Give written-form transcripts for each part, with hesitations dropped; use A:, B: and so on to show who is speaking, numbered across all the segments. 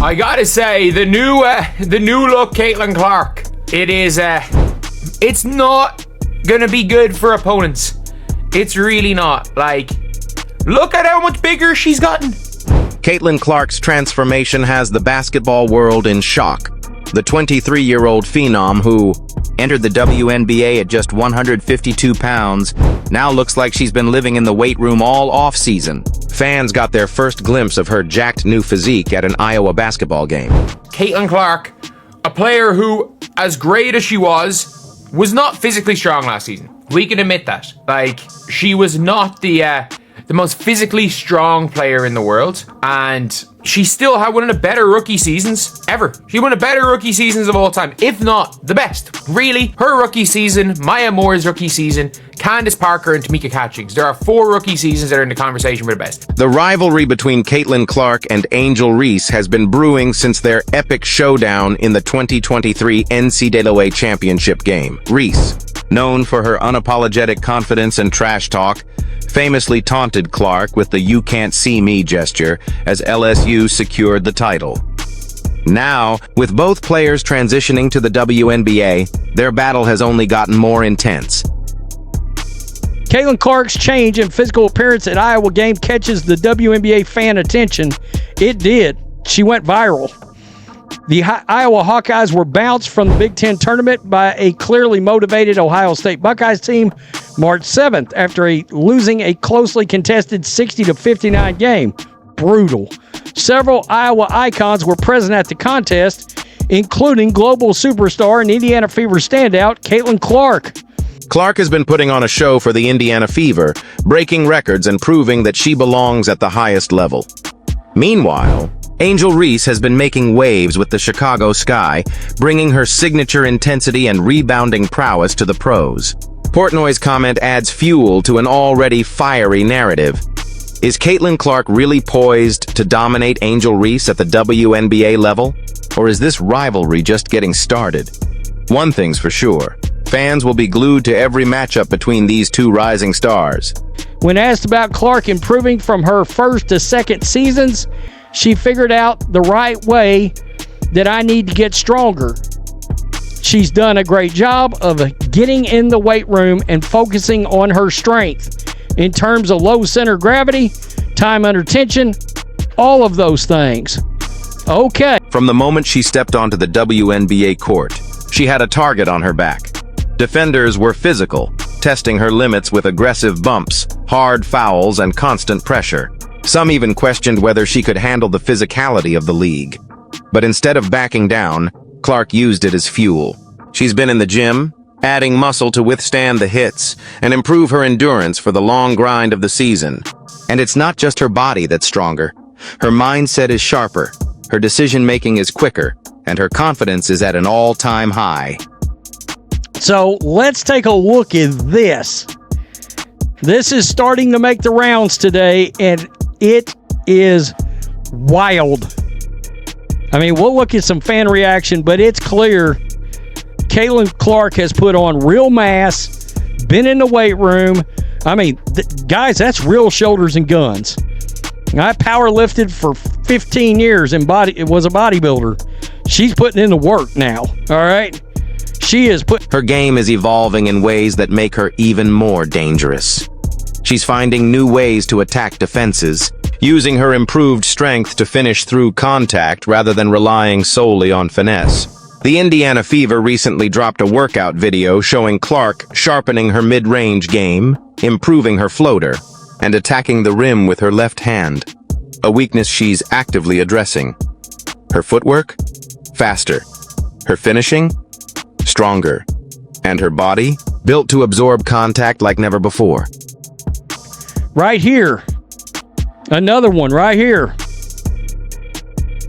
A: I gotta say, the new look Caitlin Clark, it's not gonna be good for opponents. It's really not. Like, look at how much bigger she's gotten.
B: Caitlin Clark's transformation has the basketball world in shock. The 23-year-old phenom who entered the WNBA at just 152 pounds now looks like she's been living in the weight room all off-season. Fans got their first glimpse of her jacked new physique at an Iowa basketball game.
A: Caitlin Clark, a player who, as great as she was not physically strong last season. We can admit that. Like, she was not the most physically strong player in the world, and she still had one of the better rookie seasons ever. She had one of the better rookie seasons of all time, if not the best. Really, her rookie season, Maya Moore's rookie season, Candace Parker and Tamika Catchings. There are 4 rookie seasons that are in the conversation for the best.
B: The rivalry between Caitlin Clark and Angel Reese has been brewing since their epic showdown in the 2023 NCAA championship game. Reese, known for her unapologetic confidence and trash talk, famously taunted Clark with the "you can't see me" gesture as LSU secured the title. Now, with both players transitioning to the WNBA, their battle has only gotten more intense.
C: Caitlin Clark's change in physical appearance at Iowa game catches the WNBA fan attention. It did. She went viral. The Iowa Hawkeyes were bounced from the Big Ten tournament by a clearly motivated Ohio State Buckeyes team March 7th after losing a closely contested 60-59 game. Brutal. Several Iowa icons were present at the contest, including global superstar and Indiana Fever standout Caitlin Clark.
B: Clark has been putting on a show for the Indiana Fever, breaking records and proving that she belongs at the highest level. Meanwhile, Angel Reese has been making waves with the Chicago Sky, bringing her signature intensity and rebounding prowess to the pros. Portnoy's comment adds fuel to an already fiery narrative. Is Caitlin Clark really poised to dominate Angel Reese at the WNBA level? Or is this rivalry just getting started? One thing's for sure, fans will be glued to every matchup between these two rising stars.
C: When asked about Clark improving from her first to second seasons, she figured out the right way that I need to get stronger. She's done a great job of getting in the weight room and focusing on her strength in terms of low center gravity, time under tension, all of those things. Okay.
B: From the moment she stepped onto the WNBA court, she had a target on her back. Defenders were physical, testing her limits with aggressive bumps, hard fouls, and constant pressure. Some even questioned whether she could handle the physicality of the league. But instead of backing down, Clark used it as fuel. She's been in the gym, adding muscle to withstand the hits and improve her endurance for the long grind of the season. And it's not just her body that's stronger. Her mindset is sharper, her decision-making is quicker, and her confidence is at an all-time high.
C: So let's take a look at this. This is starting to make the rounds today, and it is wild. I mean, we'll look at some fan reaction, but it's clear Caitlin Clark has put on real mass, been in the weight room. I mean, guys, that's real shoulders and guns. I power lifted for 15 years and was a bodybuilder. She's putting in the work now, all right?
B: Her game is evolving in ways that make her even more dangerous. She's finding new ways to attack defenses, using her improved strength to finish through contact rather than relying solely on finesse. The Indiana Fever recently dropped a workout video showing Clark sharpening her mid-range game, improving her floater, and attacking the rim with her left hand, a weakness she's actively addressing. Her footwork? Faster. Her finishing? Stronger. And her body? Built to absorb contact like never before.
C: Right here. Another one right here.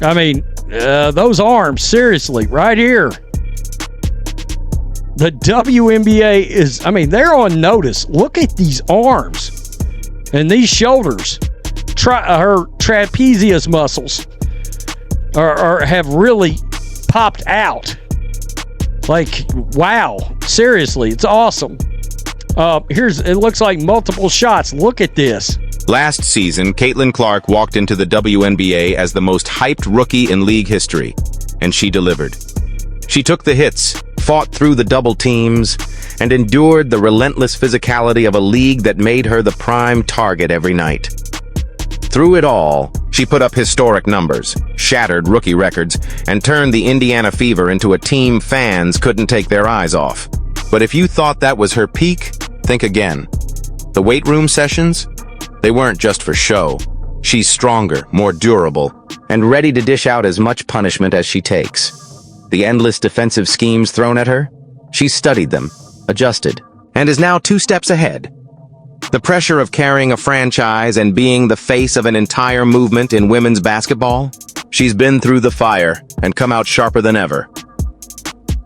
C: I mean, those arms, seriously, right here. The WNBA is, I mean, they're on notice. Look at these arms and these shoulders. Her trapezius muscles have really popped out. Like, wow, seriously, it's awesome. It looks like multiple shots. Look at this.
B: Last season, Caitlin Clark walked into the WNBA as the most hyped rookie in league history, and she delivered. She took the hits, fought through the double teams, and endured the relentless physicality of a league that made her the prime target every night. Through it all, she put up historic numbers, shattered rookie records, and turned the Indiana Fever into a team fans couldn't take their eyes off. But if you thought that was her peak, think again. The weight room sessions? They weren't just for show. She's stronger, more durable, and ready to dish out as much punishment as she takes. The endless defensive schemes thrown at her? She studied them, adjusted, and is now 2 steps ahead. The pressure of carrying a franchise and being the face of an entire movement in women's basketball? She's been through the fire and come out sharper than ever.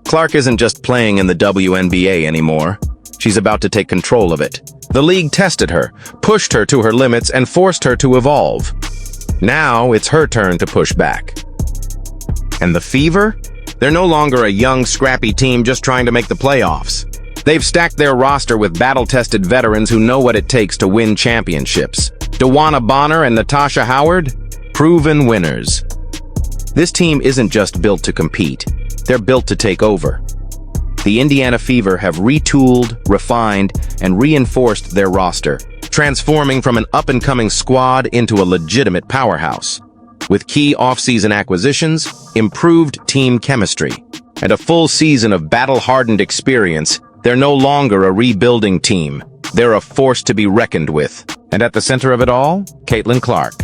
B: Clark isn't just playing in the WNBA anymore. She's about to take control of it. The league tested her, pushed her to her limits, and forced her to evolve. Now it's her turn to push back. And the Fever? They're no longer a young, scrappy team just trying to make the playoffs. They've stacked their roster with battle-tested veterans who know what it takes to win championships. DeWanna Bonner and Natasha Howard? Proven winners. This team isn't just built to compete. They're built to take over. The Indiana Fever have retooled, refined, and reinforced their roster, transforming from an up-and-coming squad into a legitimate powerhouse. With key off-season acquisitions, improved team chemistry, and a full season of battle-hardened experience, they're no longer a rebuilding team. They're a force to be reckoned with. And at the center of it all, Caitlin Clark.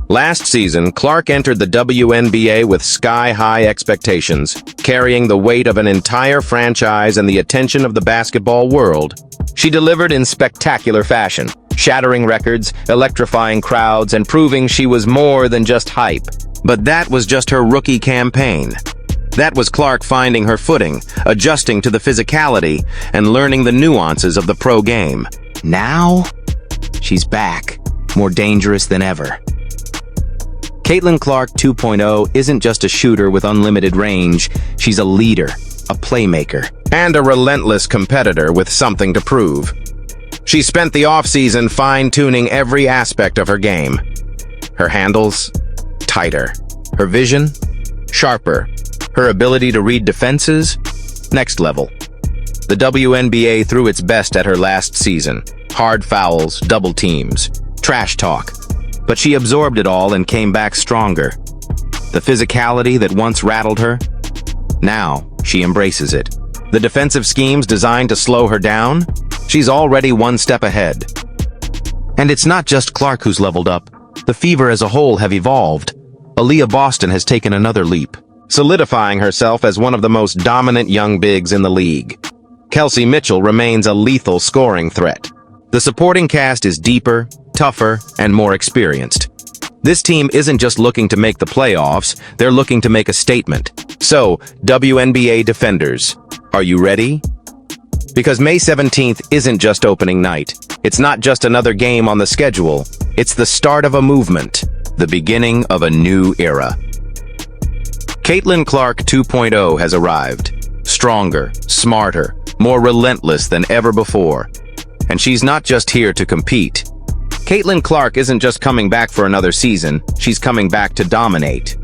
B: Last season, Clark entered the WNBA with sky-high expectations, carrying the weight of an entire franchise and the attention of the basketball world. She delivered in spectacular fashion, shattering records, electrifying crowds, and proving she was more than just hype. But that was just her rookie campaign. That was Clark finding her footing, adjusting to the physicality, and learning the nuances of the pro game. Now, she's back, more dangerous than ever. Caitlin Clark 2.0 isn't just a shooter with unlimited range. She's a leader, a playmaker, and a relentless competitor with something to prove. She spent the offseason fine-tuning every aspect of her game. Her handles? Tighter. Her vision? Sharper. Her ability to read defenses? Next level. The WNBA threw its best at her last season. Hard fouls, double teams, trash talk. But she absorbed it all and came back stronger. The physicality that once rattled her? Now, she embraces it. The defensive schemes designed to slow her down? She's already 1 step ahead. And it's not just Clark who's leveled up. The Fever as a whole have evolved. Aaliyah Boston has taken another leap, solidifying herself as one of the most dominant young bigs in the league. Kelsey Mitchell remains a lethal scoring threat. The supporting cast is deeper, tougher, and more experienced. This team isn't just looking to make the playoffs, they're looking to make a statement. So, WNBA defenders, are you ready? Because May 17th isn't just opening night. It's not just another game on the schedule. It's the start of a movement, the beginning of a new era. Caitlin Clark 2.0 has arrived. Stronger, smarter, more relentless than ever before. And she's not just here to compete. Caitlin Clark isn't just coming back for another season, she's coming back to dominate.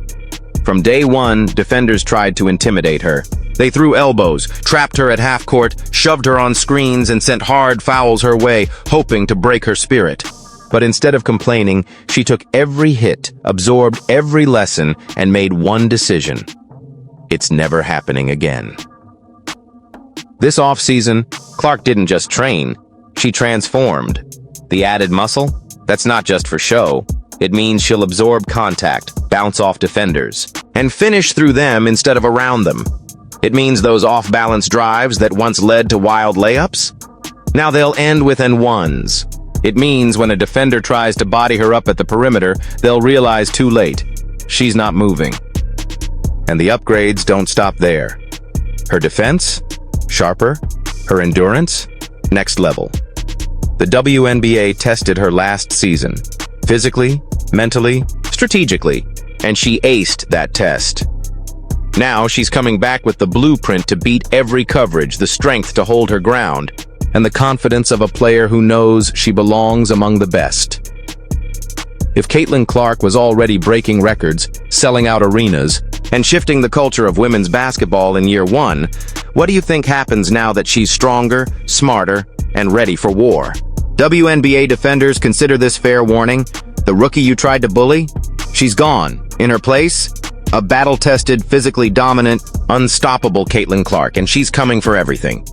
B: From day one, defenders tried to intimidate her. They threw elbows, trapped her at half court, shoved her on screens, and sent hard fouls her way, hoping to break her spirit. But instead of complaining, she took every hit, absorbed every lesson, and made one decision. It's never happening again. This offseason, Clark didn't just train, she transformed. The added muscle? That's not just for show. It means she'll absorb contact, bounce off defenders, and finish through them instead of around them. It means those off-balance drives that once led to wild layups? Now they'll end with N1s. It means when a defender tries to body her up at the perimeter, they'll realize too late. She's not moving. And the upgrades don't stop there. Her defense? Sharper. Her endurance? Next level. The WNBA tested her last season. Physically, mentally, strategically. And she aced that test. Now she's coming back with the blueprint to beat every coverage, the strength to hold her ground, and the confidence of a player who knows she belongs among the best. If Caitlin Clark was already breaking records, selling out arenas, and shifting the culture of women's basketball in year one, what do you think happens now that she's stronger, smarter, and ready for war? WNBA defenders consider this fair warning. The rookie you tried to bully? She's gone. In her place, a battle-tested, physically dominant, unstoppable Caitlin Clark, and she's coming for everything.